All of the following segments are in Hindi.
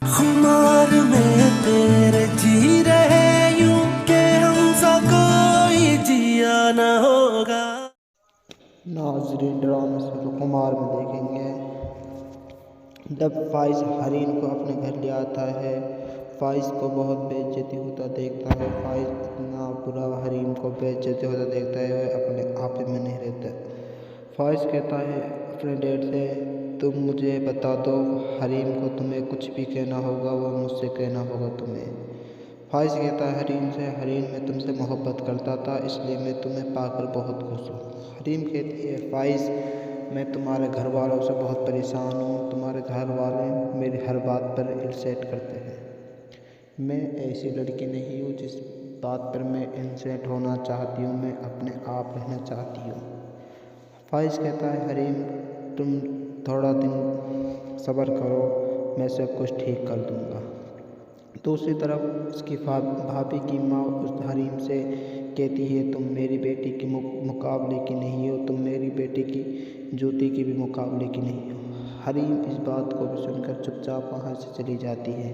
खुमार में तेरे जी रहे यूं के हमसा कोई जिया न होगा। नाजरीन ड्रामा से कुमार में देखेंगे जब फाइज हरीन को अपने घर ले आता है। फाइज को बहुत बेइज्जती होता देखता है। फाइज इतना बुरा हरीन को बेइज्जती होता देखता है, वह अपने आप में नहीं रहता। फाइज कहता है अपने डैड से, तुम मुझे बता दो हरीम को तुम्हें कुछ भी कहना होगा वो मुझसे कहना होगा तुम्हें। फाइज कहता है हरीम से, हरीम मैं तुमसे मोहब्बत करता था इसलिए मैं तुम्हें पाकर बहुत खुश हूँ। हरीम कहती है फाइज मैं तुम्हारे घर वालों से बहुत परेशान हूँ, तुम्हारे घर वाले मेरी हर बात पर इंसल्ट करते हैं। मैं ऐसी लड़की नहीं हूँ जिस बात पर मैं इंसल्ट होना चाहती हूँ, मैं अपने आप रहना चाहती हूँ। फाइज कहता है हरीम तुम थोड़ा दिन सब्र करो, मैं सब कुछ ठीक कर दूँगा। दूसरी तरफ उसकी भाभी की माँ उस हरीम से कहती है तुम मेरी बेटी की मुकाबले की नहीं हो, तुम मेरी बेटी की जूती की भी मुकाबले की नहीं हो। हरीम इस बात को भी सुनकर चुपचाप वहाँ से चली जाती है।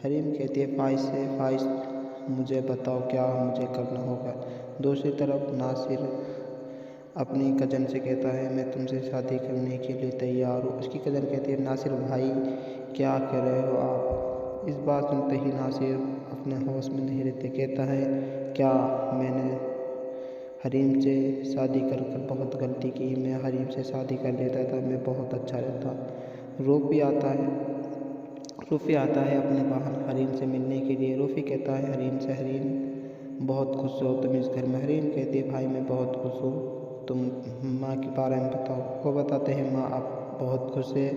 हरीम कहती है फाइज से, फाइज मुझे बताओ क्या मुझे करना होगा। दूसरी तरफ नासिर अपनी कज़न से कहता है मैं तुमसे शादी करने के लिए तैयार हूँ। उसकी कज़न कहती है नासिर भाई क्या कह रहे हो आप। इस बात सुनते ही नासिर अपने होश में नहीं रहते, कहता है क्या मैंने हरीम से शादी कर बहुत गलती की, मैं हरीम से शादी कर लेता था मैं बहुत अच्छा रहता। रूफी आता है अपने बहन हरीम से मिलने के लिए। रूफी कहता है हरीम से, हरीम बहुत खुश हो तुम इस घर में। हरीम कहती है भाई मैं बहुत खुश हूँ, तुम माँ के बारे में बताओ। वो बताते हैं माँ अब बहुत खुश है,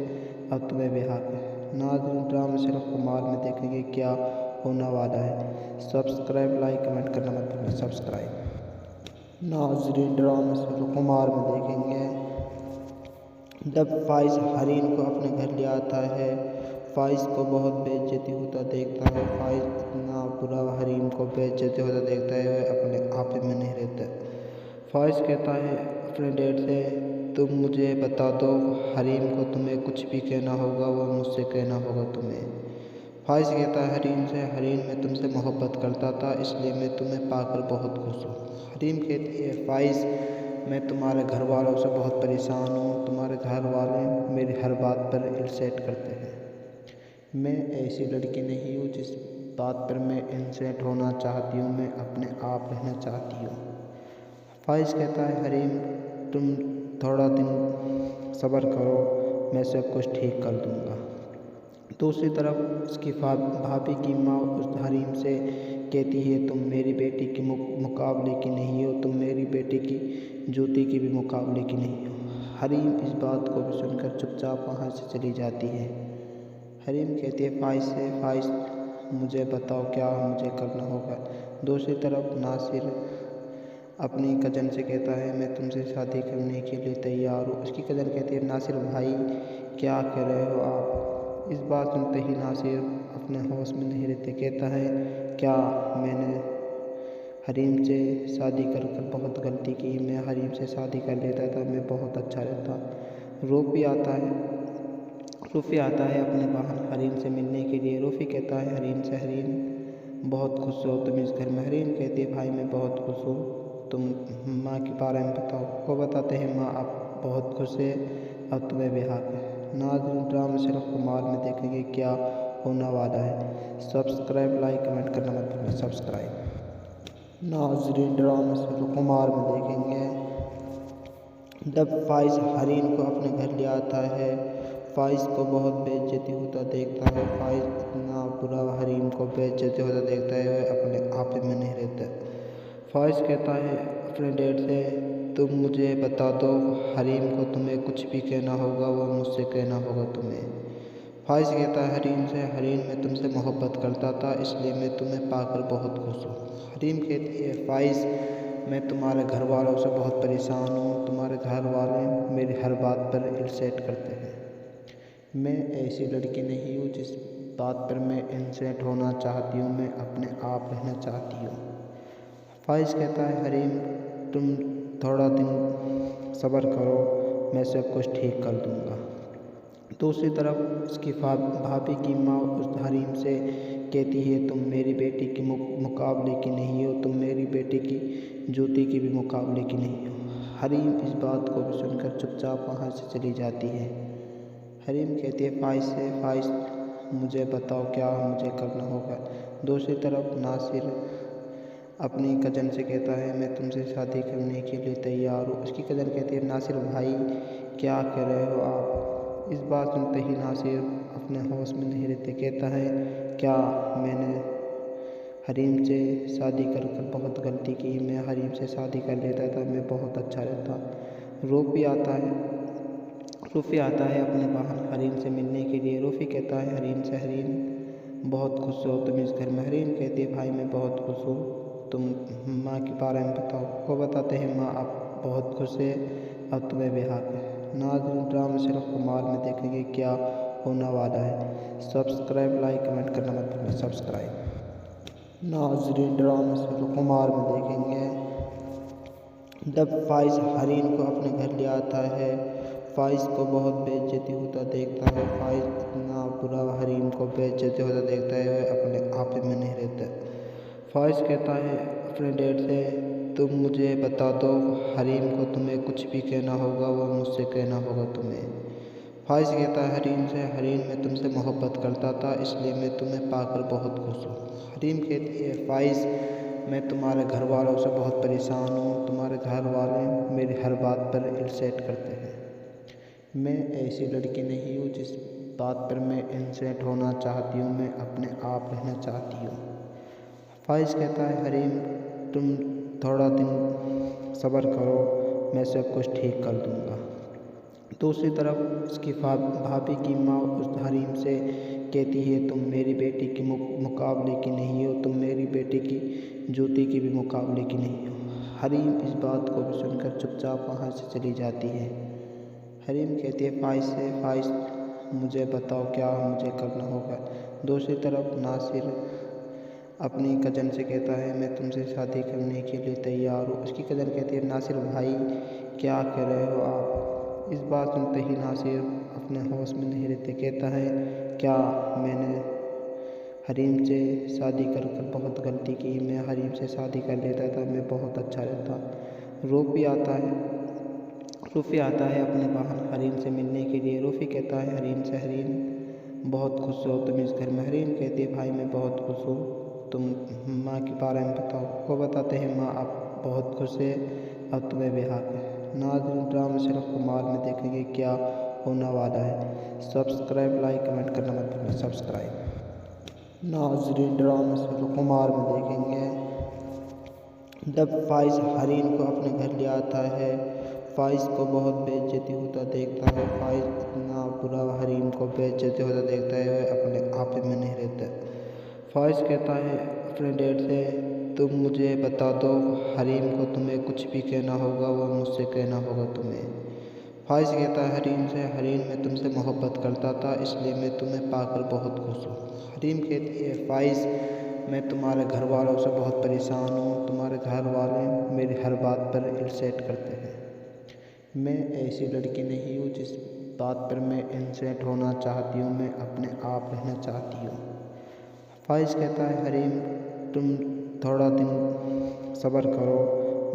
अब तुम्हें ब्याह है। नाज़रीन ड्रामा सिर्फ कुमार में देखेंगे क्या होने वाला है। सब्सक्राइब लाइक कमेंट करना मत भूलिए। सब्सक्राइब। नाज़रीन ड्रामा सिर्फ कुमार में देखेंगे जब फाइज हरीन को अपने घर ले आता है। फाइज को बहुत बेइज्जती होता देखता है। फाइज इतना बुरा हरीम को बेइज्जती होता देखता है, वह अपने आप में नहीं रहता। फाइज कहता है अपने डैड से तुम मुझे बता दो हरीम को तुम्हें कुछ भी कहना होगा वो मुझसे कहना होगा तुम्हें। फाइज कहता है हरीम से, हरीम मैं तुमसे मोहब्बत करता था इसलिए मैं तुम्हें पाकर बहुत खुश हूँ। हरीम कहती है फाइज मैं तुम्हारे घर वालों से बहुत परेशान हूँ, तुम्हारे घर वाले मेरी हर बात पर इंसल्ट करते हैं। मैं ऐसी लड़की नहीं हूँ जिस बात पर मैं इंसल्ट होना चाहती हूँ, मैं अपने आप रहना चाहती हूँ। फाइज कहता है हरीम तुम थोड़ा दिन सब्र करो, मैं सब कुछ ठीक कर दूँगा। दूसरी तरफ उसकी भाभी की माँ उस हरीम से कहती है तुम मेरी बेटी की मुकाबले की नहीं हो, तुम मेरी बेटी की जूती की भी मुकाबले की नहीं हो। हरीम इस बात को भी सुनकर चुपचाप वहाँ से चली जाती है। हरीम कहती है फाइज से, फाइज मुझे बताओ क्या मुझे करना होगा। दूसरी तरफ नासिर अपनी कज़न से कहता है मैं तुमसे शादी करने के लिए तैयार हूँ। उसकी कज़न कहती है नासिर भाई क्या कह रहे हो आप। इस बात सुनते ही नासिर अपने होश में नहीं रहते, कहता है क्या मैंने हरीम से शादी कर बहुत गलती की, मैं हरीम से शादी कर लेता था मैं बहुत अच्छा रहता। रूफी आता है अपने बहन हरीम से मिलने के लिए। रूफी कहता है हरीम से, हरीम बहुत खुश हो तुम इस घर में। हरीम कहती है भाई मैं बहुत खुश हूँ, तुम माँ के बारे में बताओ। वो बताते हैं माँ अब बहुत खुश है, अब तुम्हें ब्याह है। नाज़रीन ड्रामा सिर्फ कुमार में देखेंगे क्या होने वाला है। सब्सक्राइब लाइक कमेंट करना मत भूलिए। सब्सक्राइब। नाज़रीन ड्रामा सिर्फ कुमार में देखेंगे जब फाइज हरीन को अपने घर ले आता है। फाइज को बहुत बेइज्जती होता देखता है। फाइज इतना बुरा हरीम को बेइज्जती होता देखता है, वह अपने आप में नहीं रहता। फाइज कहता है अपने डैड से तुम मुझे बता दो हरीम को तुम्हें कुछ भी कहना होगा वो मुझसे कहना होगा तुम्हें। फाइज कहता है हरीम से, हरीम मैं तुमसे मोहब्बत करता था इसलिए मैं तुम्हें पाकर बहुत खुश हूँ। हरीम कहती है फाइज मैं तुम्हारे घर वालों से बहुत परेशान हूँ, तुम्हारे घर वाले मेरी हर बात पर इंसल्ट करते हैं। मैं ऐसी लड़की नहीं हूँ जिस बात पर मैं इंसल्ट होना चाहती हूँ, मैं अपने आप रहना चाहती हूँ। फाइज कहता है हरीम तुम थोड़ा दिन सब्र करो, मैं सब कुछ ठीक कर दूँगा। दूसरी तरफ उसकी भाभी की माँ उस हरीम से कहती है, तुम मेरी बेटी के मुकाबले की नहीं हो, तुम मेरी बेटी की जूती की भी मुकाबले की नहीं हो। हरीम इस बात को भी सुनकर चुपचाप वहाँ से चली जाती है। हरीम कहती है फ़ाइज़ से, फ़ाइज़ मुझे बताओ क्या मुझे करना होगा। दूसरी तरफ नासिर अपनी कज़न से कहता है, मैं तुमसे शादी करने के लिए तैयार हूँ। उसकी कज़न कहती है, नासिर भाई क्या कह रहे हो आप। इस बात सुनते ही नासिर अपने होश में नहीं रहते, कहता है, क्या मैंने हरीम से शादी कर बहुत गलती की। मैं हरीम से शादी कर लेता था, मैं बहुत अच्छा रहता। रूफ़ी आता है अपने बहन हरीम से मिलने के लिए। रूफ़ी कहता है हरीम से, हरीम बहुत खुश हो तुम इस घर में। हरीम कहती है, भाई मैं बहुत खुश हूँ, तुम माँ के बारे में बताओ। वो बताते हैं, माँ अब बहुत खुश है, अब तुम्हें ब्याह है। नाज़रीन, ड्रामा सिर्फ कमाल में देखेंगे क्या होने वाला है। सब्सक्राइब, लाइक, कमेंट करना मत भूलिए। सब्सक्राइब। नाज़रीन, ड्रामा सिर्फ कमाल में देखेंगे जब फ़ाइज़ हरीम को अपने घर ले आता है। फ़ाइज़ को बहुत बेइज्जती होता देखता है। फ़ाइज़ इतना बुरा हरीम को बेइज्जती होता देखता है, वह अपने आप में नहीं रहता। फ़ाइज़ कहता है अपने डैड से, तुम मुझे बता दो, हरीम को तुम्हें कुछ भी कहना होगा वो मुझसे कहना होगा तुम्हें। फ़ाइज़ कहता है हरीम से, हरीम मैं तुमसे मोहब्बत करता था, इसलिए मैं तुम्हें पाकर बहुत खुश हूँ। हरीम कहती है, फ़ाइज़ मैं तुम्हारे घर वालों से बहुत परेशान हूँ, तुम्हारे घर वाले मेरी हर बात पर इंसल्ट करते हैं। मैं ऐसी लड़की नहीं हूँ जिस बात पर मैं इंसल्ट होना चाहती हूँ, मैं अपने आप रहना चाहती हूँ। फ़ाइज़ कहता है हरीम तुम थोड़ा दिन सब्र करो, मैं सब कुछ ठीक कर दूँगा। दूसरी तरफ उसकी भाभी की माँ उस हरीम से कहती है, तुम मेरी बेटी के मुकाबले की नहीं हो, तुम मेरी बेटी की जूती की भी मुकाबले की नहीं हो। हरीम इस बात को भी सुनकर चुपचाप वहाँ से चली जाती है। हरीम कहती है फ़ाइज़ से, फ़ाइज़ मुझे बताओ क्या मुझे करना होगा। दूसरी तरफ नासिर अपनी कज़न से कहता है, मैं तुमसे शादी करने के लिए तैयार हूँ। उसकी कज़न कहती है, नासिर भाई क्या कह रहे हो आप। इस बात सुनते ही नासिर अपने होश में नहीं रहते, कहता है, क्या मैंने हरीम से शादी कर बहुत गलती की। मैं हरीम से शादी कर लेता था, मैं बहुत अच्छा रहता। रूफ़ी आता है अपने बहन हरीम से मिलने के लिए। रूफ़ी कहता है हरीम से, हरीम बहुत खुश हो तुम इस घर में। हरीम कहती है, भाई मैं बहुत खुश हूँ, तुम माँ के बारे में बताओ। वो बताते हैं, माँ अब बहुत खुश है, अब तुम्हें ब्याह है। नाज़रीन, ड्रामा सिर्फ कमाल में देखेंगे क्या होने वाला है। सब्सक्राइब, लाइक, कमेंट करना मत भूलिए। सब्सक्राइब। नाज़रीन, ड्रामा सिर्फ कमाल में देखेंगे जब फ़ाइज़ हरीम को अपने घर ले आता है। फ़ाइज़ को बहुत बेइज्जती होता देखता है। फ़ाइज़ इतना बुरा हरीम को बेइज्जती होता देखता है, वह अपने आप में नहीं रहता। फ़ाइज़ कहता है अपने डैड से, तुम मुझे बता दो, हरीम को तुम्हें कुछ भी कहना होगा वो मुझसे कहना होगा तुम्हें। फ़ाइज़ कहता है हरीम से, हरीम मैं तुमसे मोहब्बत करता था, इसलिए मैं तुम्हें पाकर बहुत खुश हूँ। हरीम कहती है फ़ाइज़ मैं तुम्हारे घर वालों से बहुत परेशान हूँ, तुम्हारे घर वाले मेरी हर बात पर इंसल्ट करते हैं। मैं ऐसी लड़की नहीं हूँ जिस बात पर मैं इंसल्ट होना चाहती हूँ, मैं अपने आप रहना चाहती हूँ। फ़ाइज़ कहता है हरीम तुम थोड़ा दिन सब्र करो,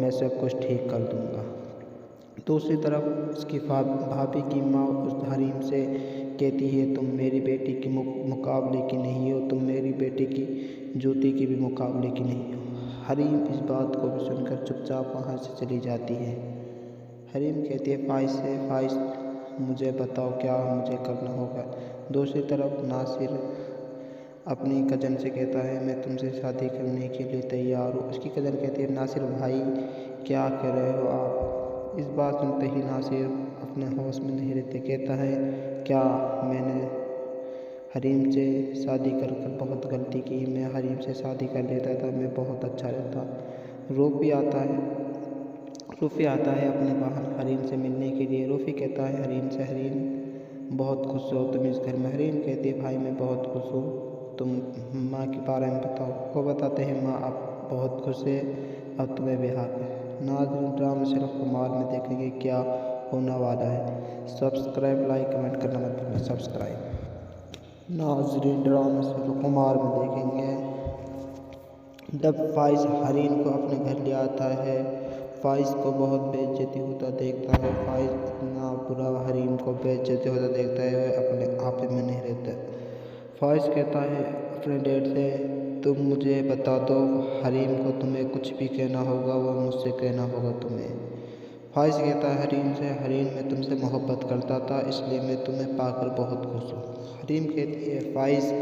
मैं सब कुछ ठीक कर दूँगा। दूसरी तरफ उसकी भाभी की माँ उस हरीम से कहती है, तुम मेरी बेटी के मुकाबले की नहीं हो, तुम मेरी बेटी की जूती की भी मुकाबले की नहीं हो। हरीम इस बात को भी सुनकर चुपचाप वहाँ से चली जाती है। हरीम कहती है फ़ाइज़ से, फ़ाइज़ मुझे बताओ क्या मुझे करना होगा। दूसरी तरफ नासिर अपनी कज़न से कहता है, मैं तुमसे शादी करने के लिए तैयार हूँ। उसकी कज़न कहती है, नासिर भाई क्या कह रहे हो आप। इस बात सुनते ही नासिर अपने होश में नहीं रहते, कहता है, क्या मैंने हरीम से शादी कर बहुत गलती की। मैं हरीम से शादी कर लेता था, मैं बहुत अच्छा रहता। रूफ़ी आता है अपने बहन हरीम से मिलने के लिए। रूफ़ी कहता है हरीम से, हरीम बहुत खुश हो तुम इस घर में। हरीम कहती है, भाई मैं बहुत खुश हूँ, तुम माँ के बारे में बताओ। वो बताते हैं, माँ अब बहुत खुश है, अब तुम्हें ब्याह है। नाज़रीन, ड्रामा सिर्फ कमाल में देखेंगे क्या होने वाला है। सब्सक्राइब, लाइक, कमेंट करना मत भूलिए। सब्सक्राइब। नाज़रीन, ड्रामा कुमार में देखेंगे जब फाइज हरीन को अपने घर ले आता है, फाइज को बहुत बेइज्जती होता देखता है। फाइज इतना बुरा हरीन को बेइज्जती होता देखता है, वह अपने आप में नहीं रहता। फाइज कहता है अपने डैड से, तुम मुझे बता दो हरीम को, तुम्हें कुछ भी कहना होगा वो मुझसे कहना होगा तुम्हें। फाइज कहता है हरीम से, हरीम मैं तुमसे मोहब्बत करता था, इसलिए मैं तुम्हें पाकर बहुत खुश हूँ। हरीम कहती है फाइज,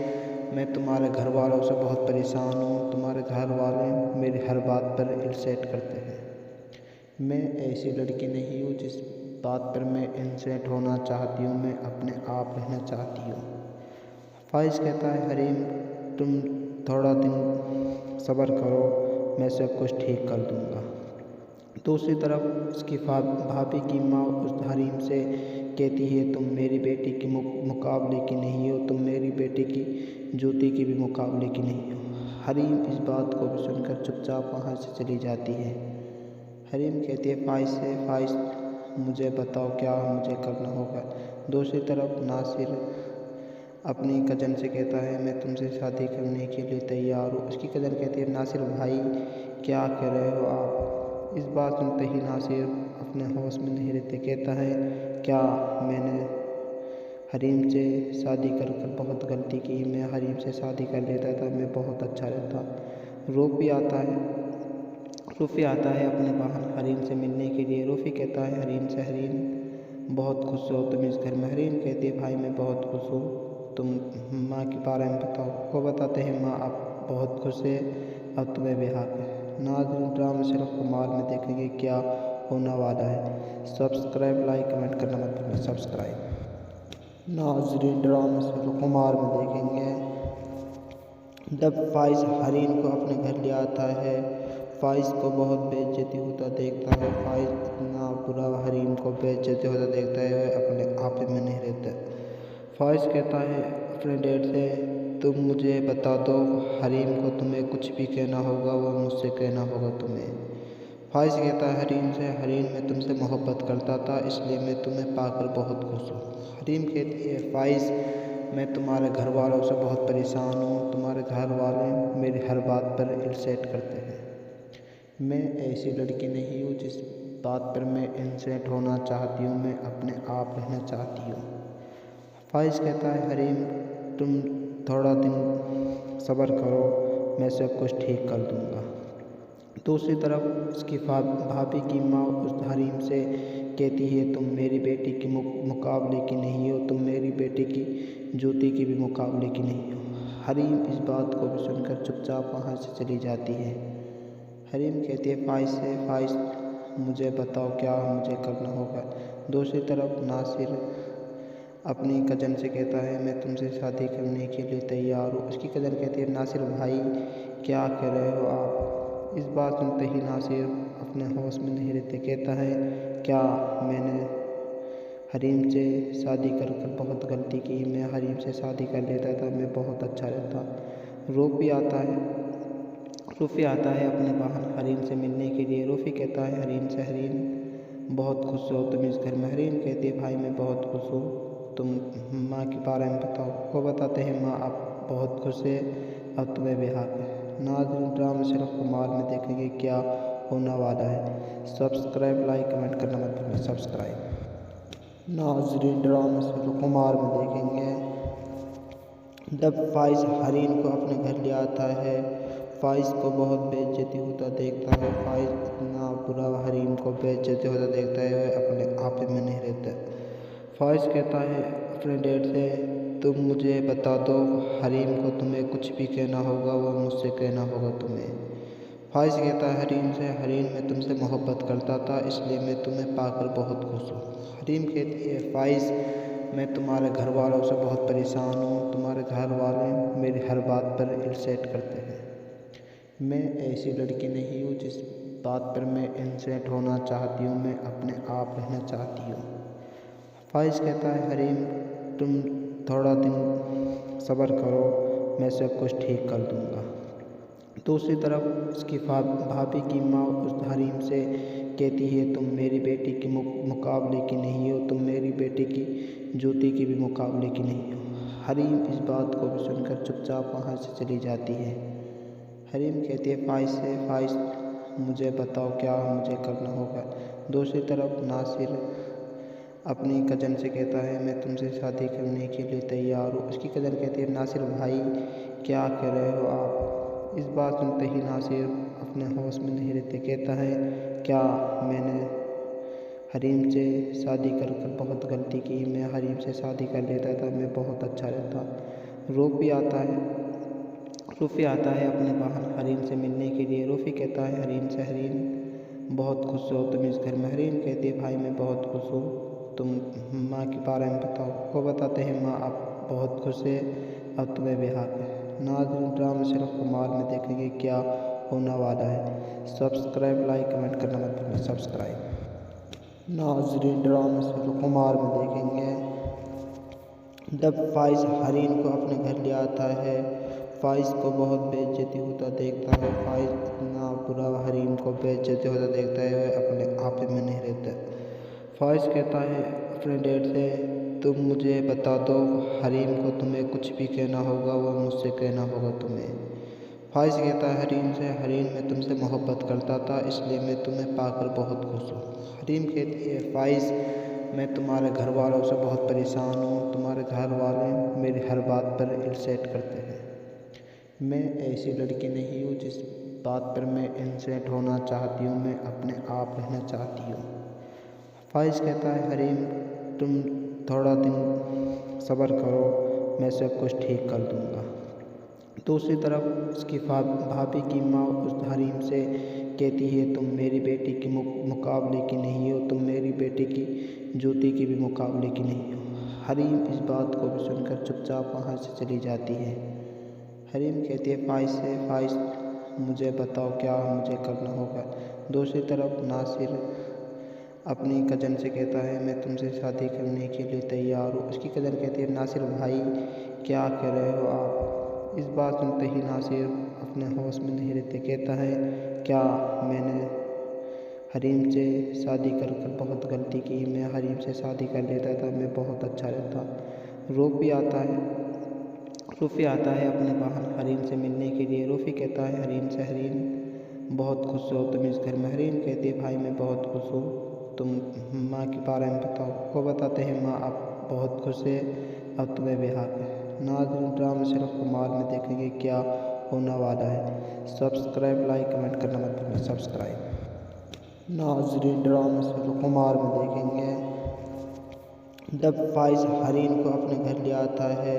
मैं तुम्हारे घर वालों से बहुत परेशान हूँ, तुम्हारे घर वाले मेरी हर बात पर इंसल्ट करते हैं। मैं ऐसी लड़की नहीं हूँ जिस बात पर मैं इंसल्ट होना चाहती हूँ, मैं अपने आप रहना चाहती हूँ। फाइज कहता है हरीम, तुम थोड़ा दिन सब्र करो, मैं सब कुछ ठीक कर दूँगा। दूसरी तरफ उसकी भाभी की माँ उस हरीम से कहती है, तुम मेरी बेटी की मुकाबले की नहीं हो, तुम मेरी बेटी की जूती की भी मुकाबले की नहीं हो। हरीम इस बात को भी सुनकर चुपचाप वहाँ से चली जाती है। हरीम कहती है फाइज से, फाइज मुझे बताओ क्या मुझे करना होगा। दूसरी तरफ नासिर अपनी कज़न से कहता है, मैं तुमसे शादी करने के लिए तैयार हूँ। उसकी कज़न कहती है, नासिर भाई क्या कह रहे हो आप। इस बात सुनते ही नासिर अपने होश में नहीं रहते, कहता है क्या मैंने हरीम से शादी कर बहुत गलती की, मैं हरीम से शादी कर लेता था, मैं बहुत अच्छा रहता। रूफी आता है अपने बहन हरीम से मिलने के लिए। रूफी कहता है हरीम से, हरीम बहुत खुश हो तुम इस घर में। हरीम कहती है भाई मैं बहुत खुश हूँ, तुम माँ के बारे में बताओ। वो बताते हैं माँ अब बहुत खुश है, अब तुम्हें ब्याह है। नाज़रीन, ड्रामा सिर्फ कुमार में देखेंगे क्या होने वाला है। सब्सक्राइब, लाइक, कमेंट करना मत भूलिए। सब्सक्राइब। नाज़रीन, ड्रामा सिर्फ कुमार में देखेंगे जब फाइज हरीन को अपने घर ले आता है, फाइज को बहुत बेइज्जती होता देखता है। फाइज इतना बुरा हरीन को बेइज्जती होता देखता है, वह अपने आप में नहीं रहता। फाइज कहता है अपने डैड से, तुम मुझे बता दो हरीम को, तुम्हें कुछ भी कहना होगा वो मुझसे कहना होगा तुम्हें। फाइज कहता है हरीम से, हरीम मैं तुमसे मोहब्बत करता था, इसलिए मैं तुम्हें पाकर बहुत खुश हूँ। हरीम कहती है फाइज, मैं तुम्हारे घर वालों से बहुत परेशान हूँ, तुम्हारे घर वाले मेरी हर बात पर इंसल्ट करते हैं। मैं ऐसी लड़की नहीं हूँ जिस बात पर मैं इंसल्ट होना चाहती हूँ, मैं अपने आप रहना चाहती हूँ। फाइज कहता है हरीम, तुम थोड़ा दिन सब्र करो, मैं सब कुछ ठीक कर दूँगा। दूसरी तरफ उसकी भाभी की माँ उस हरीम से कहती है, तुम मेरी बेटी की मुकाबले की नहीं हो, तुम मेरी बेटी की जूती की भी मुकाबले की नहीं हो। हरीम इस बात को भी सुनकर चुपचाप वहाँ से चली जाती है। हरीम कहती है फाइज से, फाइज मुझे बताओ क्या मुझे करना होगा। दूसरी तरफ नासिर अपनी कज़न से कहता है, मैं तुमसे शादी करने के लिए तैयार हूँ। उसकी कज़न कहती है, नासिर भाई क्या कह रहे हो आप। इस बात सुनते ही नासिर अपने होश में नहीं रहते, कहता है क्या मैंने हरीम से शादी कर बहुत गलती की, मैं हरीम से शादी कर लेता था, मैं बहुत अच्छा रहता। रूफी आता है अपने बहन हरीम से मिलने के लिए। रूफी कहता है हरीम से, हरीम बहुत खुश हो तुम इस घर में। हरीम कहती है भाई मैं बहुत खुश हूँ, तुम माँ के बारे में बताओ। वो बताते हैं माँ अब बहुत खुश है, अब तुम्हें ब्याह है। नाज़रीन, ड्रामा सिर्फ कुमार में देखेंगे क्या होने वाला है। सब्सक्राइब, लाइक, कमेंट करना मत भूलिए। सब्सक्राइब। नाज़रीन, ड्रामा सिर्फ कुमार में देखेंगे जब फाइज हरीन को अपने घर ले आता है, फाइज को बहुत बेइज्जती होता देखता है। फाइज इतना बुरा हरीन को बेइज्जती होता देखता है, वह अपने आप में नहीं रहता। फाइज कहता है अपने डैड से, तुम मुझे बता दो हरीम को, तुम्हें कुछ भी कहना होगा वो मुझसे कहना होगा तुम्हें। फाइज कहता है हरीम से, हरीम मैं तुमसे मोहब्बत करता था, इसलिए मैं तुम्हें पाकर बहुत खुश हूँ। हरीम कहती है फाइज, मैं तुम्हारे घर वालों से बहुत परेशान हूँ, तुम्हारे घर वाले मेरी हर बात पर इंसल्ट करते हैं। मैं ऐसी लड़की नहीं हूँ जिस बात पर मैं इंसल्ट होना चाहती हूँ, मैं अपने आप रहना चाहती हूँ। फाइज कहता है हरीम, तुम थोड़ा दिन सब्र करो, मैं सब कुछ ठीक कर दूँगा। दूसरी तरफ उसकी भाभी की माँ उस हरीम से कहती है तुम मेरी बेटी की मुकाबले की नहीं हो, तुम मेरी बेटी की ज्योति की भी मुकाबले की नहीं हो। हरीम इस बात को भी सुनकर चुपचाप वहाँ से चली जाती है। हरीम कहती है फ़ाइज़ से, फ़ाइज़ मुझे बताओ क्या मुझे करना होगा। दूसरी तरफ नासिर अपनी कज़न से कहता है मैं तुमसे शादी करने के लिए तैयार हूँ। उसकी कज़न कहती है नासिर भाई क्या कह रहे हो आप। इस बात सुनते ही नासिर अपने होश में नहीं रहते, कहता है क्या मैंने हरीम से शादी कर बहुत गलती की, मैं हरीम से शादी कर लेता था मैं बहुत अच्छा रहता। रूफी आता है अपने बहन हरीम से मिलने के लिए। रूफी कहता है हरीम से, हरीम बहुत खुश हो तुम इस घर में। हरीम कहती है भाई मैं बहुत खुश हूँ, तुम माँ के बारे में बताओ। वो बताते हैं माँ अब बहुत खुश है, अब तुम्हें ब्याह है। नाज़रीन ड्रामा सिर्फ कुमार में देखेंगे क्या होने वाला है। सब्सक्राइब लाइक कमेंट करना मत भूलिए। सब्सक्राइब नाज़रीन ड्रामा सिर्फ कुमार में देखेंगे जब फ़ाइज़ हरीम को अपने घर ले आता है। फ़ाइज़ को बहुत बेइज्जती होता देखता है। फ़ाइज़ इतना बुरा हरीम को बेइज्जती होता देखता है वह अपने आप में नहीं रहता। फ़ाइज़ कहता है अपने डैड से तुम मुझे बता दो हरीम को तुम्हें कुछ भी कहना होगा वो मुझसे कहना होगा तुम्हें। फ़ाइज़ कहता है हरीम से, हरीम मैं तुमसे मोहब्बत करता था इसलिए मैं तुम्हें पाकर बहुत खुश हूँ। हरीम कहती है फ़ाइज़ मैं तुम्हारे घर वालों से बहुत परेशान हूँ, तुम्हारे घर वाले मेरी हर बात पर इंसल्ट करते हैं। मैं ऐसी लड़की नहीं हूँ जिस बात पर मैं इंसल्ट होना चाहती हूँ, मैं अपने आप रहना चाहती हूँ। फ़ाइज़ कहता है हरीम तुम थोड़ा दिन सब्र करो, मैं सब कुछ ठीक कर दूँगा। दूसरी तरफ उसकी भाभी की माँ उस हरीम से कहती है तुम मेरी बेटी की मुकाबले की नहीं हो, तुम मेरी बेटी की ज्योति की भी मुकाबले की नहीं हो। हरीम इस बात को भी सुनकर चुपचाप वहाँ से चली जाती है। हरीम कहती है फ़ाइज़ से, फ़ाइज़ मुझे बताओ क्या मुझे करना होगा। दूसरी तरफ नासिर अपनी कज़न से कहता है मैं तुमसे शादी करने के लिए तैयार हूँ। उसकी कज़न कहती है नासिर भाई क्या कह रहे हो आप। इस बात सुनते ही नासिर अपने होश में नहीं रहते, कहता है क्या मैंने हरीम से शादी कर बहुत गलती की, मैं हरीम से शादी कर लेता था मैं बहुत अच्छा रहता। रूफी आता है अपने बहन हरीम से मिलने के लिए। रूफी कहता है हरीम से, हरीम बहुत खुश हो तुम इस घर में। हरीम कहती है भाई मैं बहुत खुश हूँ, तुम माँ के बारे में बताओ। वो बताते हैं माँ अब बहुत खुश है, अब तुम्हें ब्याह है। नाज़रीन ड्रामा सिर्फ कुमार में देखेंगे क्या होने वाला है। सब्सक्राइब लाइक कमेंट करना मत भूलिए। सब्सक्राइब नाज़रीन ड्रामा सिर्फ कुमार में देखेंगे जब फ़ाइज़ हरीम को अपने घर ले आता है।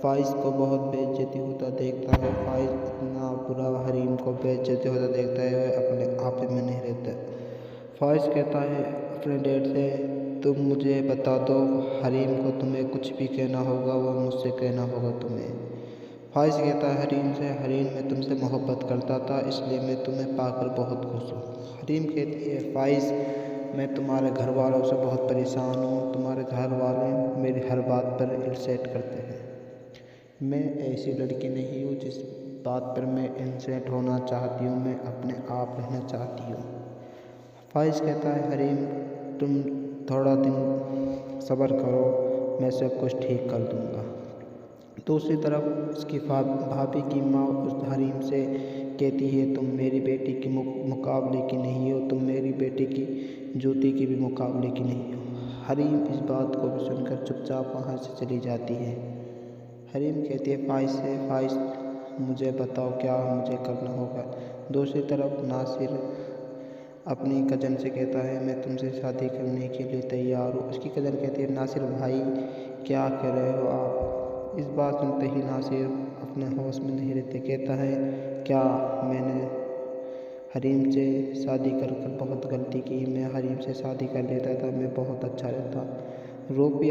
फ़ाइज़ को बहुत बेइज्जती होता देखता है। फ़ाइज़ इतना बुरा हरीम को बेइज्जती होता देखता है वह अपने आप में नहीं रहता। फ़ाइज़ कहता है अपने डैड से तुम मुझे बता दो हरीम को तुम्हें कुछ भी कहना होगा वो मुझसे कहना होगा तुम्हें। फ़ाइज़ कहता है हरीम से, हरीम मैं तुमसे मोहब्बत करता था इसलिए मैं तुम्हें पाकर बहुत खुश हूँ। हरीम कहती है फ़ाइज़ मैं तुम्हारे घर वालों से बहुत परेशान हूँ, तुम्हारे घर वाले मेरी हर बात पर इंसल्ट करते हैं। मैं ऐसी लड़की नहीं हूँ जिस बात पर मैं इंसल्ट होना चाहती हूँ, मैं अपने आप रहना चाहती हूँ। फ़ाइज़ कहता है हरीम तुम थोड़ा दिन सब्र करो, मैं सब कुछ ठीक कर दूँगा। दूसरी तरफ उसकी भाभी की माँ उस हरीम से कहती है तुम मेरी बेटी की मुकाबले की नहीं हो, तुम मेरी बेटी की ज्योति की भी मुकाबले की नहीं हो। हरीम इस बात को भी सुनकर चुपचाप वहाँ से चली जाती है। हरीम कहती है फ़ाइज़ से, फ़ाइज़ मुझे बताओ क्या मुझे करना होगा। दूसरी तरफ नासिर अपनी कज़न से कहता है मैं तुमसे शादी करने के लिए तैयार हूँ। उसकी कज़न कहती है नासिर भाई क्या कह रहे हो आप। इस बात सुनते ही नासिर अपने होश में नहीं रहते, कहता है क्या मैंने हरीम से शादी कर बहुत गलती की, मैं हरीम से शादी कर लेता था मैं बहुत अच्छा रहता। रूफी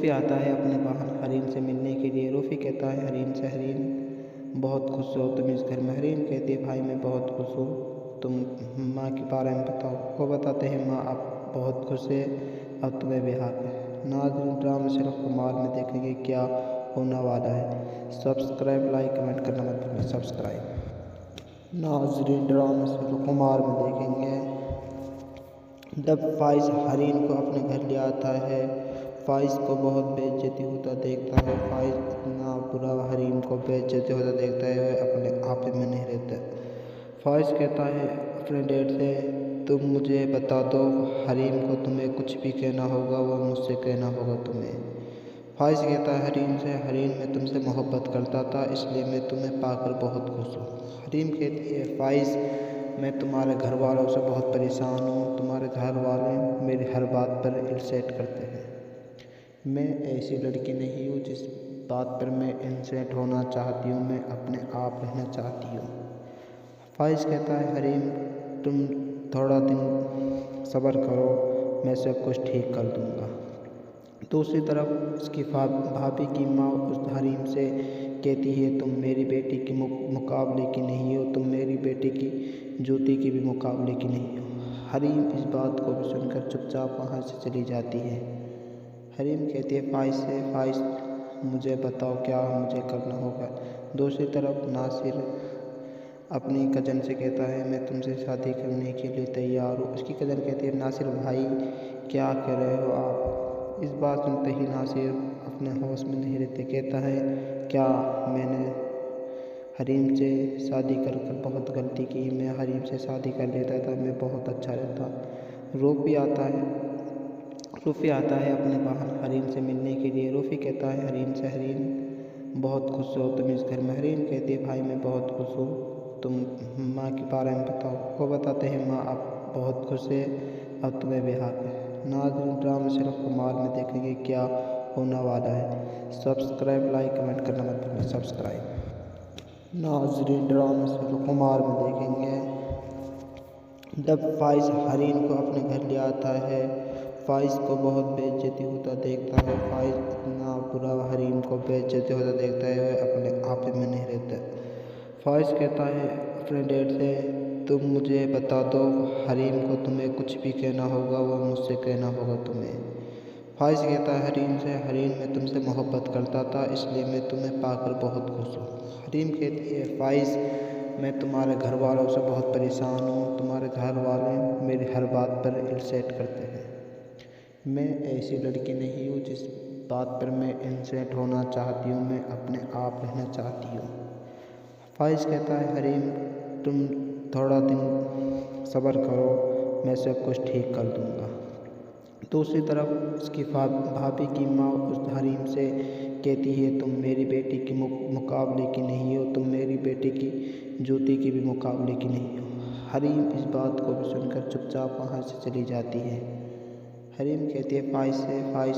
आता है अपने बहन हरीम से मिलने के लिए। रूफी कहता है हरीम से, हरीम बहुत खुश हो तुम इस घर में। हरीम कहती है भाई मैं बहुत खुश हूँ, तुम माँ के बारे में बताओ। वो बताते हैं माँ अब बहुत खुश है, अब तुम्हें ब्याह है। नाज़रीन ड्रामा सिर्फ कुमार में देखेंगे क्या होने वाला है। सब्सक्राइब लाइक कमेंट करना मत भूलिए। सब्सक्राइब नाज़रीन ड्रामा कुमार में देखेंगे। जब फाइज हरीन को अपने घर ले आता है, फाइज को बहुत बेइज्जती होता देखता है। फाइज इतना बुरा हरीन को बेइज्जती होता देखता है, वह अपने आप में नहीं रहता। फाइज कहता है अपने डैड से, तुम मुझे बता दो हरीम को, तुम्हें कुछ भी कहना होगा वो मुझसे कहना होगा तुम्हें। फाइज कहता है हरीम से, हरीम मैं तुमसे मोहब्बत करता था, इसलिए मैं तुम्हें पाकर बहुत खुश हूँ। हरीम कहती है फाइज मैं तुम्हारे घर वालों से बहुत परेशान हूँ, तुम्हारे घर वाले मेरी हर बात पर इंसल्ट करते हैं। मैं ऐसी लड़की नहीं हूँ जिस बात पर मैं इंसल्ट होना चाहती हूँ, मैं अपने आप रहना चाहती हूँ। फाइज कहता है हरीम तुम थोड़ा दिन सब्र करो, मैं सब कुछ ठीक कर दूँगा। दूसरी तरफ उसकी भाभी की माँ उस हरीम से कहती है तुम मेरी बेटी के मुकाबले की नहीं हो, तुम मेरी बेटी की जूती की भी मुकाबले की नहीं हो। हरीम इस बात को भी सुनकर चुपचाप वहाँ से चली जाती है। हरीम कहती है फाइज से, फाइज मुझे बताओ क्या मुझे करना होगा। दूसरी तरफ नासिर अपनी कज़न से कहता है मैं तुमसे शादी करने के लिए तैयार हूँ। उसकी कज़न कहती है नासिर भाई क्या कर रहे हो आप। इस बात सुनते ही नासिर अपने होश में नहीं रहते, कहता है क्या मैंने हरीम से शादी कर बहुत गलती की, मैं हरीम से शादी कर लेता था, मैं बहुत अच्छा रहता। रूफी आता है अपने बहन हरीम से मिलने के लिए। रूफी कहता है हरीम से, हरीम बहुत खुश हो तुम इस घर में। हरीम कहती है भाई मैं बहुत खुश हूँ, तुम माँ के बारे में बताओ। वो बताते हैं माँ अब बहुत खुश है, अब तुम्हें ब्याह है। नाज़रीन ड्रामा सिर्फ कुमार में देखेंगे क्या होने वाला है। सब्सक्राइब लाइक कमेंट करना मत भूलिए। सब्सक्राइब। नाज़रीन ड्रामा सिर्फ कुमार में देखेंगे। जब फाइज हरीन को अपने घर ले आता है, फाइज को बहुत बेइज्जती होता देखता है। फाइज इतना बुरा हरीम को बेइज्जती होता देखता है, वह अपने आप में नहीं रहता। फाइज कहता है अपने डैड से तुम मुझे बता दो हरीम को, तुम्हें कुछ भी कहना होगा वो मुझसे कहना होगा तुम्हें। फाइज कहता है हरीम से, हरीम मैं तुमसे मोहब्बत करता था, इसलिए मैं तुम्हें पाकर बहुत खुश हूँ। हरीम कहती है फाइज मैं तुम्हारे घर वालों से बहुत परेशान हूँ, तुम्हारे घर वाले मेरी हर बात पर इंसल्ट करते हैं। मैं ऐसी लड़की नहीं हूँ जिस बात पर मैं इंसल्ट होना चाहती हूँ, मैं अपने आप रहना चाहती हूँ। फाइज कहता है हरीम तुम थोड़ा दिन सब्र करो, मैं सब कुछ ठीक कर दूँगा। दूसरी तरफ उसकी भाभी की माँ उस हरीम से कहती है तुम मेरी बेटी के मुकाबले की नहीं हो, तुम मेरी बेटी की जूती की भी मुकाबले की नहीं हो। हरीम इस बात को भी सुनकर चुपचाप वहाँ से चली जाती है। हरीम कहती है फाइज से, फाइज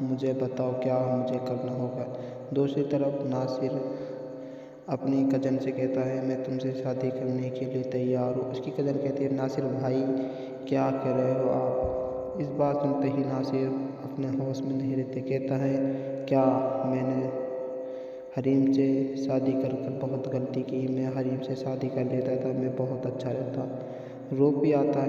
मुझे बताओ क्या मुझे करना होगा। दूसरी तरफ नासिर अपनी कज़न से कहता है मैं तुमसे शादी करने के लिए तैयार हूँ। उसकी कज़न कहती है नासिर भाई क्या कर रहे हो आप। इस बात सुनते ही नासिर अपने होश में नहीं रहते, कहता है क्या मैंने हरीम से शादी कर बहुत गलती की, मैं हरीम से शादी कर लेता था, मैं बहुत अच्छा रहता। रूफी आता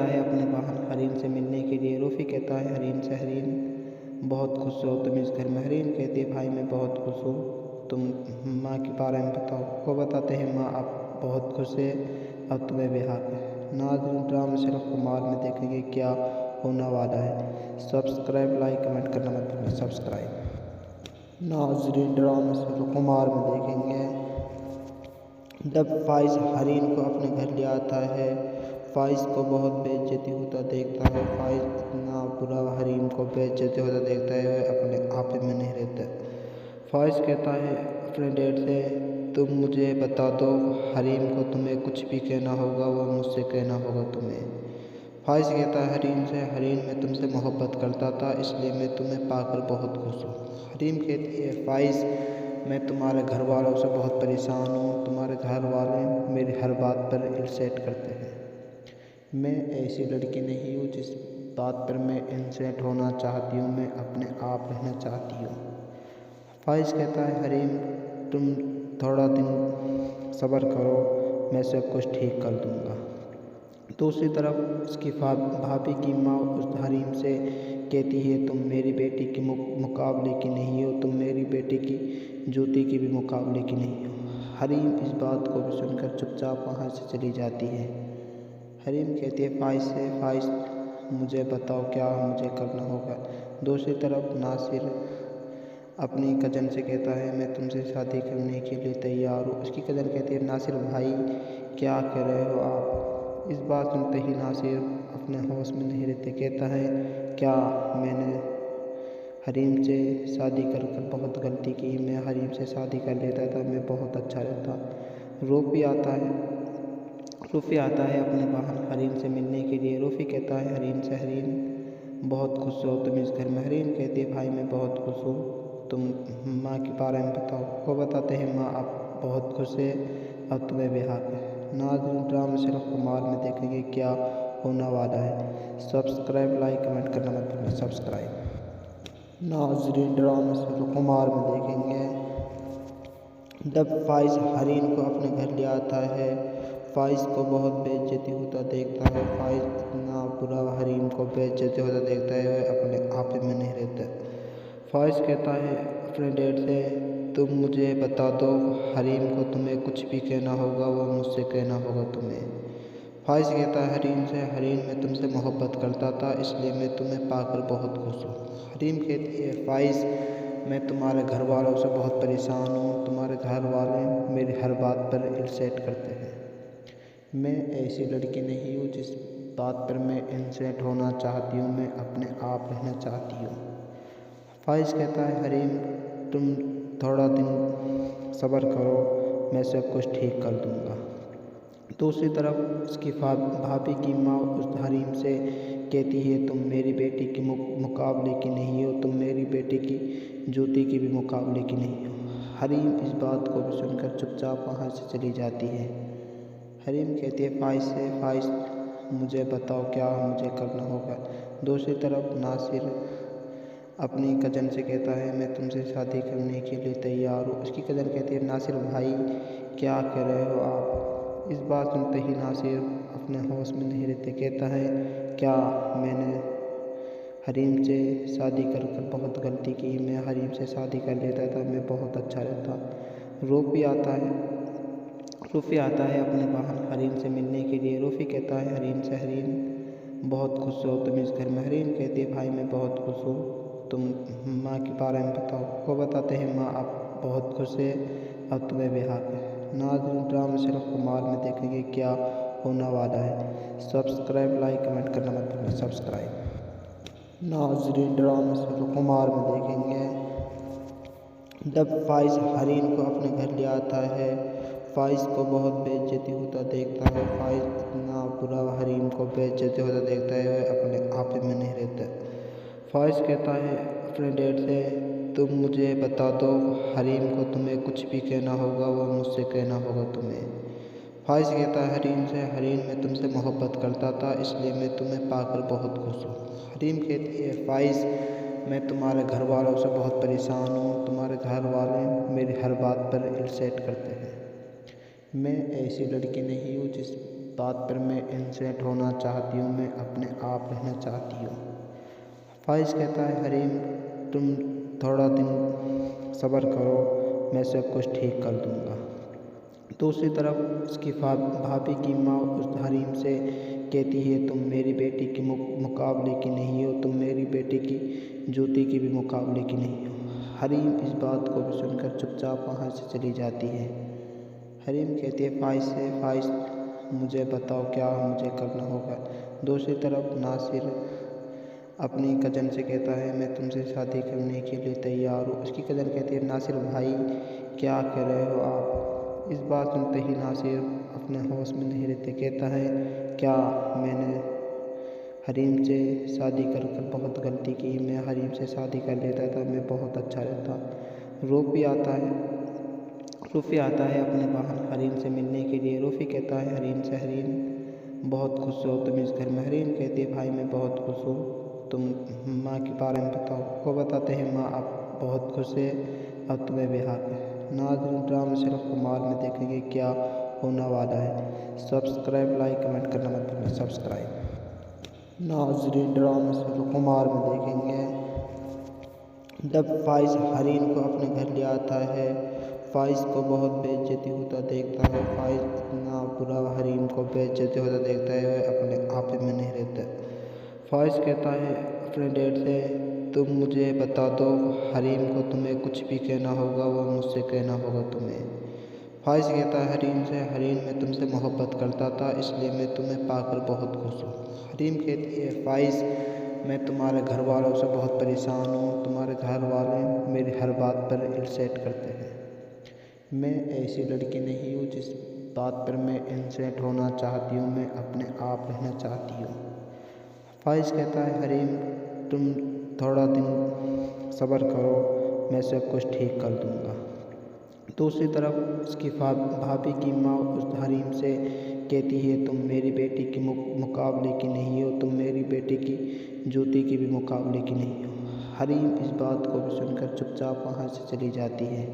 है अपने बहन हरीम से मिलने के लिए। रूफी कहता है हरीम से, हरीम बहुत खुश हो तुम इस घर में। हरीम कहती है भाई मैं बहुत खुश हूँ, तुम माँ के बारे में बताओ। वो बताते हैं माँ अब बहुत खुश है, अब तुम्हें ब्याह है। नाज़रीन ड्रामा सिर्फ कुमार में देखेंगे क्या होने वाला है। सब्सक्राइब लाइक कमेंट करना मत भूलिए। सब्सक्राइब। नाज़रीन ड्रामा सिर्फ कुमार में देखेंगे। जब फाइज हरीन को अपने घर ले आता है, फाइज को बहुत बेइज्जती होता देखता है। फाइज इतना बुरा हरीम को बेइज्जती होता देखता है, वह अपने आप में नहीं रहता। फाइज कहता है अपने डैड से तुम मुझे बता दो हरीम को, तुम्हें कुछ भी कहना होगा वो मुझसे कहना होगा तुम्हें। फाइज कहता है हरीम से, हरीम मैं तुमसे मोहब्बत करता था, इसलिए मैं तुम्हें पाकर बहुत खुश हूँ। हरीम कहती है फाइज मैं तुम्हारे घर वालों से बहुत परेशान हूँ, तुम्हारे घर वाले मेरी हर बात पर इंसल्ट करते हैं। मैं ऐसी लड़की नहीं हूँ जिस बात पर मैं इंसल्ट होना चाहती हूँ, मैं अपने आप रहना चाहती हूँ। फाइज कहता है हरीम तुम थोड़ा दिन सब्र करो, मैं सब कुछ ठीक कर दूँगा। दूसरी तरफ उसकी भाभी की माँ उस हरीम से कहती है तुम मेरी बेटी के मुकाबले की नहीं हो, तुम मेरी बेटी की जूती की भी मुकाबले की नहीं हो। हरीम इस बात को भी सुनकर चुपचाप वहाँ से चली जाती है। हरीम कहती है, फ़ाइज़ से, फ़ाइज़ मुझे बताओ क्या मुझे करना होगा। दूसरी तरफ नासिर अपनी कज़न से कहता है, मैं तुमसे शादी करने के लिए तैयार हूँ। उसकी कज़न कहती है, नासिर भाई क्या कह रहे हो आप। इस बात सुनते ही नासिर अपने होश में नहीं रहते, कहता है, क्या मैंने हरीम से शादी कर बहुत गलती की। मैं हरीम से शादी कर लेता था, मैं बहुत अच्छा रहता। रूफी आता है अपने बहन हरीम से मिलने के लिए। रूफी कहता है हरीम से, हरीम बहुत खुश हो तुम इस घर में। हरीम कहती है, भाई मैं बहुत खुश हूँ, तुम माँ के बारे में बताओ। वो बताते हैं, माँ अब बहुत खुश है, अब तुम्हें ब्याह है। नाज़रीन, ड्रामा सिर्फ कुमार में देखेंगे क्या होने वाला है। सब्सक्राइब, लाइक, कमेंट करना मत भूलना। सब्सक्राइब। नाज़रीन, ड्रामा सिर्फ कुमार में देखेंगे जब फ़ाइज़ हरीम को अपने घर ले आता है। फ़ाइज़ को बहुत बेइज्जती होता देखता है। फ़ाइज़ इतना बुरा हरीम को बेइज्जती होता देखता है, वह अपने आप में नहीं रहता। फ़ाइज़ कहता है अपने डैड से, तुम मुझे बता दो हरीम को तुम्हें कुछ भी कहना होगा वो मुझसे कहना होगा तुम्हें। फ़ाइज़ कहता है हरीम से, हरीम मैं तुमसे मोहब्बत करता था, इसलिए मैं तुम्हें पाकर बहुत खुश हूँ। हरीम कहती है, फ़ाइज़ मैं तुम्हारे घर वालों से बहुत परेशान हूँ, तुम्हारे घर वाले मेरी हर बात पर इंसल्ट करते हैं। मैं ऐसी लड़की नहीं हूँ जिस बात पर मैं इंसल्ट होना चाहती हूँ, मैं अपने आप रहना चाहती हूँ। फ़ाइज़ कहता है हरीम तुम थोड़ा दिन सब्र करो, मैं सब कुछ ठीक कर दूँगा। दूसरी तरफ उसकी भाभी की माँ उस हरीम से कहती है, तुम मेरी बेटी की मुकाबले की नहीं हो, तुम मेरी बेटी की जूती की भी मुकाबले की नहीं हो। हरीम इस बात को भी सुनकर चुपचाप वहाँ से चली जाती है। हरीम कहती है, फ़ाइज़ से, फ़ाइज़ मुझे बताओ क्या मुझे करना होगा। दूसरी तरफ नासिर अपनी कज़न से कहता है, मैं तुमसे शादी करने के लिए तैयार हूँ। उसकी कज़न कहती है, नासिर भाई क्या कह रहे हो आप। इस बात सुनते ही नासिर अपने होश में नहीं रहते, कहता है, क्या मैंने हरीम से शादी कर बहुत गलती की। मैं हरीम से शादी कर लेता था, मैं बहुत अच्छा रहता। रूफी आता है अपने बहन हरीम से मिलने के लिए। रूफी कहता है हरीम से, हरीम बहुत खुश हो तुम इस घर में। हरीम कहती है, भाई मैं बहुत खुश हूँ, तुम माँ के बारे में बताओ। वो बताते हैं, माँ अब बहुत खुश है, अब तुम्हें ब्याह है। नाज़रीन, ड्रामा सिर्फ कुमार में देखेंगे क्या होने वाला है। सब्सक्राइब, लाइक, कमेंट करना मत भूलना। सब्सक्राइब। नाज़रीन, ड्रामा सिर्फ कुमार में देखेंगे जब फ़ाइज़ हरीम को अपने घर ले आता है। फ़ाइज़ को बहुत बेइज्जती होता देखता है। फ़ाइज़ इतना बुरा हरीम को बेइज्जती होता देखता है, वह अपने आप में नहीं रहता। फ़ाइज़ कहता है अपने डैड से, तुम मुझे बता दो हरीम को तुम्हें कुछ भी कहना होगा वो मुझसे कहना होगा तुम्हें। फ़ाइज़ कहता है हरीम से, हरीम मैं तुमसे मोहब्बत करता था, इसलिए मैं तुम्हें पाकर बहुत खुश हूँ। हरीम कहती है, फ़ाइज़ मैं तुम्हारे घर वालों से बहुत परेशान हूँ, तुम्हारे घर वाले मेरी हर बात पर इंसल्ट करते हैं। मैं ऐसी लड़की नहीं हूँ जिस बात पर मैं इंसल्ट होना चाहती हूँ, मैं अपने आप रहना चाहती हूँ। फ़ाइज़ कहता है हरीम तुम थोड़ा दिन सब्र करो, मैं सब कुछ ठीक कर दूँगा। दूसरी तरफ उसकी भाभी की माँ उस हरीम से कहती है, तुम मेरी बेटी की मुकाबले की नहीं हो, तुम मेरी बेटी की जूती की भी मुकाबले की नहीं हो। हरीम इस बात को भी सुनकर चुपचाप वहाँ से चली जाती है। हरीम कहती है, फ़ाइज़ से, फ़ाइज़ मुझे बताओ क्या मुझे करना होगा। दूसरी तरफ नासिर अपनी कज़न से कहता है, मैं तुमसे शादी करने के लिए तैयार हूँ। उसकी कज़न कहती है, नासिर भाई क्या कह रहे हो आप। इस बात सुनते ही नासिर अपने होश में नहीं रहते, कहता है, क्या मैंने हरीम से शादी कर बहुत गलती की। मैं हरीम से शादी कर लेता था, मैं बहुत अच्छा रहता। रूफी आता है अपने बहन हरीम से मिलने के लिए। रूफी कहता है हरीम से, हरीम बहुत खुश हो तुम इस घर में। हरीम कहती है, भाई मैं बहुत खुश हूँ, तुम माँ के बारे में बताओ। वो बताते हैं, माँ अब बहुत खुश है, अब तुम्हें ब्याह है। नाज़रीन, ड्रामा सिर्फ कुमार में देखेंगे क्या होने वाला है। सब्सक्राइब, लाइक, कमेंट करना मत भूलना। सब्सक्राइब। नाज़रीन, ड्रामा सिर्फ कुमार में देखेंगे जब फ़ाइज़ हरीम को अपने घर ले आता है। फ़ाइज़ को बहुत बेइज्जती होता देखता है। फ़ाइज़ इतना बुरा हरीम को बेइज्जती होता देखता है, वह अपने आप में नहीं रहता। फ़ाइज़ कहता है अपने डैड से, तुम मुझे बता दो हरीम को, तुम्हें कुछ भी कहना होगा वो मुझसे कहना होगा तुम्हें। फ़ाइज़ कहता है हरीम से, हरीम मैं तुमसे मोहब्बत करता था, इसलिए मैं तुम्हें पाकर बहुत खुश हूँ। हरीम कहती है फ़ाइज़ मैं तुम्हारे घर वालों से बहुत परेशान हूँ, तुम्हारे घर वाले मेरी हर बात पर इंसल्ट करते हैं। मैं ऐसी लड़की नहीं हूँ जिस बात पर मैं इंसल्ट होना चाहती हूँ, मैं अपने आप रहना चाहती हूँ। फ़ाइज़ कहता है हरीम तुम थोड़ा दिन सब्र करो, मैं सब कुछ ठीक कर दूँगा। दूसरी तरफ उसकी भाभी की माँ उस हरीम से कहती है तुम मेरी बेटी की मुकाबले की नहीं हो, तुम मेरी बेटी की जूती की भी मुकाबले की नहीं हो। हरीम इस बात को भी सुनकर चुपचाप वहाँ से चली जाती है।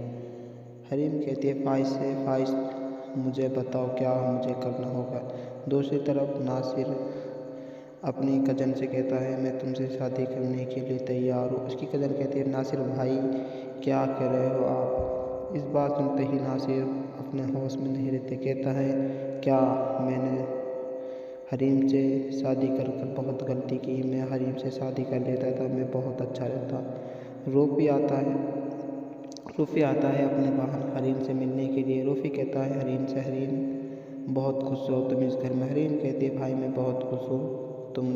हरीम कहती है फ़ाइज़ से, फ़ाइज़ मुझे बताओ क्या मुझे करना होगा। दूसरी तरफ नासिर अपनी कज़न से कहता है मैं तुमसे शादी करने के लिए तैयार हूँ। उसकी कज़न कहती है नासिर भाई क्या कह रहे हो आप। इस बात सुनते ही नासिर अपने होश में नहीं रहते, कहता है क्या मैंने हरीम से शादी कर बहुत गलती की, मैं हरीम से शादी कर लेता तो मैं बहुत अच्छा रहता। रूफ़ी आता है अपने बहन हरीम से मिलने के लिए। रूफ़ी कहता है हरीम से, हरीम बहुत खुश हो तुम इस घर में। हरीम कहती है भाई मैं बहुत खुश हूँ, तुम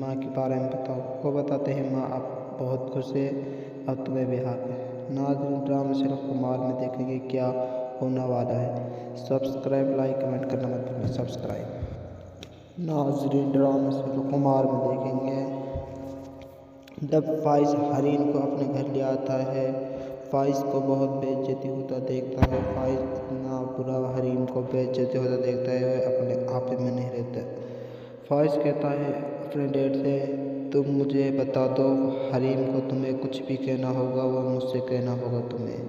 माँ के बारे में बताओ। वो बताते हैं माँ अब बहुत खुश है, अब तुम्हें ब्याह है। नाज़रीन ड्रामा सिर्फ कुमार में देखेंगे क्या होने वाला है। सब्सक्राइब लाइक कमेंट करना मत भूलिए। सब्सक्राइब नाज़रीन ड्रामा सिर्फ कुमार में देखेंगे जब फ़ाइज़ हरीम को अपने घर ले आता है। फ़ाइज़ को बहुत बेइज्जती होता देखता है। फ़ाइज़ इतना बुरा हरीम को बेइज्जती होता देखता है, वह अपने आप में नहीं रहता। फ़ाइज़ कहता है अपने डैड से तुम मुझे बता दो हरीम को, तुम्हें कुछ भी कहना होगा वो मुझसे कहना होगा तुम्हें।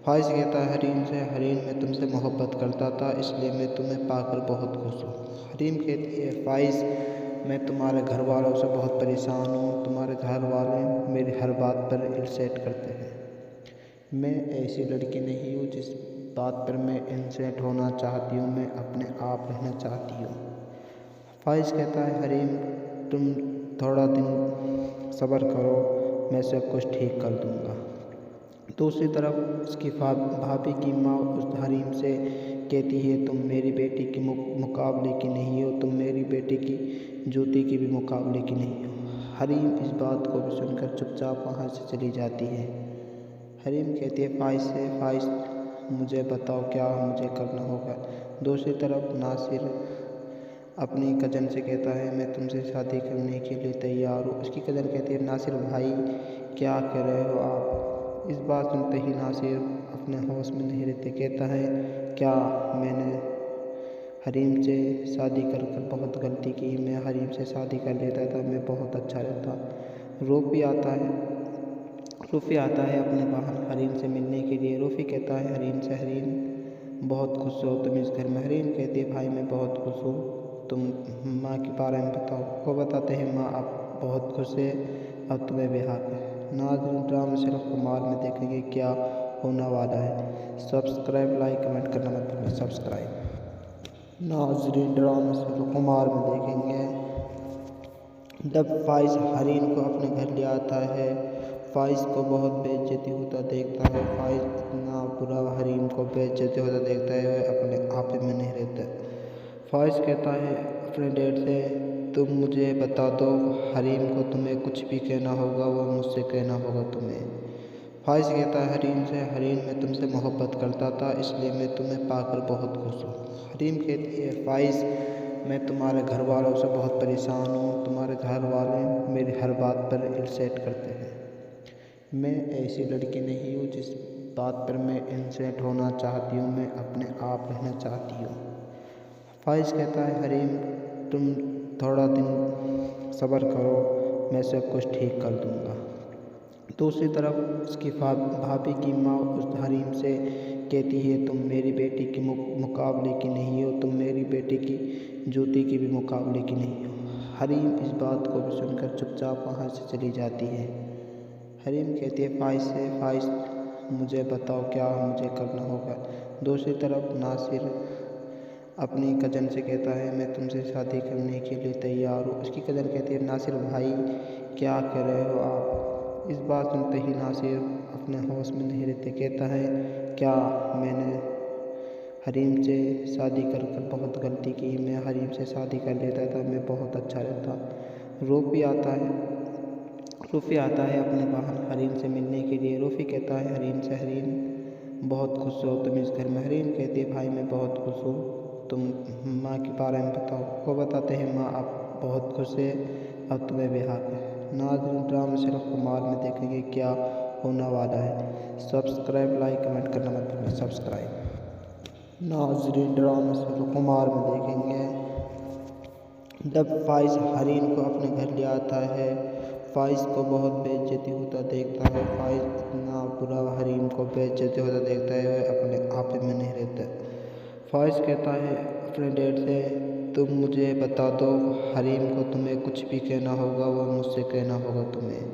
फ़ाइज़ कहता है हरीम से, हरीम मैं तुमसे मोहब्बत करता था, इसलिए मैं तुम्हें पाकर बहुत खुश हूँ। हरीम कहती है फ़ाइज़ मैं तुम्हारे घर वालों से बहुत परेशान हूँ, तुम्हारे घर वाले मेरी हर बात पर इंसल्ट करते हैं। मैं ऐसी लड़की नहीं हूँ जिस बात पर मैं इंसल्ट होना चाहती हूँ, मैं अपने आप रहना चाहती हूँ। फ़ाइज़ कहता है हरीम तुम थोड़ा दिन सब्र करो, मैं सब कुछ ठीक कर दूँगा। दूसरी तरफ उसकी भाभी की माँ उस हरीम से कहती है तुम मेरी बेटी की मुकाबले की नहीं हो, तुम मेरी बेटी की जूती की भी मुकाबले की नहीं हो। हरीम इस बात को भी सुनकर चुपचाप वहाँ से चली जाती है। हरीम कहती है फ़ाइज़ से, फ़ाइज़ मुझे बताओ क्या मुझे करना होगा। दूसरी तरफ नासिर अपनी कज़न से कहता है मैं तुमसे शादी करने के लिए तैयार हूँ। उसकी कज़न कहती है नासिर भाई क्या कह रहे हो आप। इस बात सुनते ही नासिर अपने होश में नहीं रहते, कहता है क्या मैंने हरीम से शादी कर बहुत गलती की, मैं हरीम से शादी कर लेता तो मैं बहुत अच्छा रहता। रूफ़ी आता है अपने बहन हरीम से मिलने के लिए। रूफ़ी कहता है हरीम से, हरीम बहुत खुश हो तुम इस घर में। हरीम कहती है भाई मैं बहुत खुश हूँ, तुम माँ के बारे में बताओ। वो बताते हैं माँ अब बहुत खुश है, अब तुम्हें ब्याह है। नाज़रीन ड्रामा सिर्फ कुमार में देखेंगे क्या होने वाला है। सब्सक्राइब लाइक कमेंट करना मत भूलिए। सब्सक्राइब नाज़रीन ड्रामा सिर्फ कुमार में देखेंगे जब फ़ाइज़ हरीम को अपने घर ले आता है। फ़ाइज़ को बहुत बेइज्जती होता देखता है। फ़ाइज़ इतना बुरा हरीम को बेइज्जती होता देखता है, वह अपने आप में नहीं रहता। फ़ाइज़ कहता है अपने डैड से तुम मुझे बता दो हरीम को, तुम्हें कुछ भी कहना होगा वो मुझसे कहना होगा तुम्हें। फ़ाइज़ कहता है हरीम से, हरीम मैं तुमसे मोहब्बत करता था, इसलिए मैं तुम्हें पाकर बहुत खुश हूँ। हरीम कहती है फ़ाइज़ मैं तुम्हारे घर वालों से बहुत परेशान हूँ, तुम्हारे घर वाले मेरी हर बात पर इंसल्ट करते हैं। मैं ऐसी लड़की नहीं हूँ जिस बात पर मैं इंसल्ट होना चाहती हूँ, मैं अपने आप रहना चाहती हूँ। फ़ाइज़ कहता है हरीम तुम थोड़ा दिन सब्र करो, मैं सब कुछ ठीक कर दूँगा। दूसरी तरफ उसकी भाभी की माँ उस हरीम से कहती है तुम मेरी बेटी की मुकाबले की नहीं हो, तुम मेरी बेटी की जूती की भी मुकाबले की नहीं हो। हरीम इस बात को भी सुनकर चुपचाप वहाँ से चली जाती है। हरीम कहती है फ़ाइज़ से, फ़ाइज़ मुझे बताओ क्या मुझे करना होगा। दूसरी तरफ नासिर अपनी कज़न से कहता है मैं तुमसे शादी करने के लिए तैयार हूँ। उसकी कज़न कहती है नासिर भाई क्या कह रहे हो आप। इस बात सुनते ही नासिर अपने होश में नहीं रहते, कहता है क्या मैंने हरीम से शादी कर बहुत गलती की। मैं हरीम से शादी कर लेता तो मैं बहुत अच्छा रहता। रूफी आता है अपने बहन हरीम से मिलने के लिए। रूफी कहता है हरीम से हरीम बहुत खुश हो तुम इस घर में। हरीम कहती है भाई मैं बहुत खुश हूँ, तुम माँ के बारे में बताओ। वो बताते हैं माँ अब बहुत खुश है, अब तुम्हें ब्याह है। नाज़रीन ड्रामा सिर्फ कुमार में देखेंगे क्या होने वाला है। सब्सक्राइब लाइक कमेंट करना मत भूलिए। सब्सक्राइब नाज़रीन ड्रामा सिर्फ कुमार में देखेंगे जब फाइज हरीम को अपने घर ले आता है। फाइज को बहुत बेइज्जती होता देखता है। फाइज इतना बुरा हरीम को बेइज्जती होता देखता है वह अपने आप में नहीं रहता। फाइज कहता है अपने डैड से तुम मुझे बता दो हरीम को तुम्हें कुछ भी कहना होगा वो मुझसे कहना होगा तुम्हें।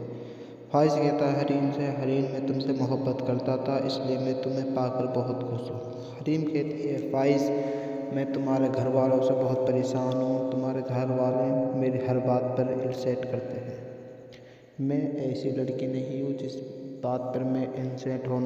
फाइज कहता है हरीम से हरीम मैं तुमसे मोहब्बत करता था इसलिए मैं तुम्हें पाकर बहुत खुश हूँ। हरीम कहती है फाइज मैं तुम्हारे घर वालों से बहुत परेशान हूँ, तुम्हारे घर वाले मेरी हर बात पर इंसल्ट करते हैं। मैं ऐसी लड़की नहीं हूँ जिस बात पर मैं इंसल्ट होना